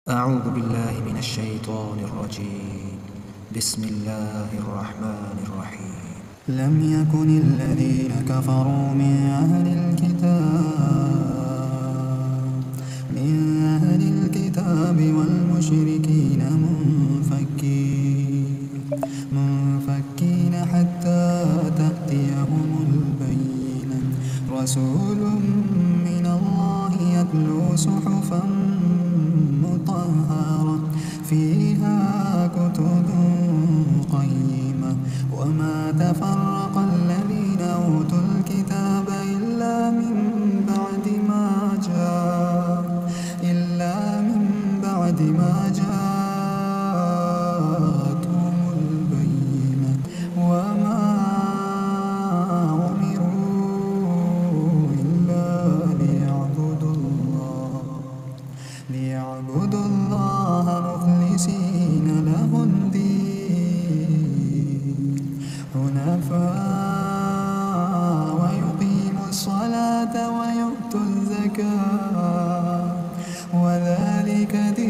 أعوذ بالله من الشيطان الرجيم. بسم الله الرحمن الرحيم. لم يكن الذين كفروا من أهل الكتاب والمشركين منفكين حتى تأتيهم البينة. رسول من الله يتلو صحفا مطهرة فيها كتب قيمة. وما تفرق الذين أوتوا الكتاب إلا من بعد ما جاءتهم البينة. وما أمروا إلا ليعبدوا الله مخلصين له الدين حنفاء ويقيموا الصلاة ويؤتوا الزكاة وذلك دين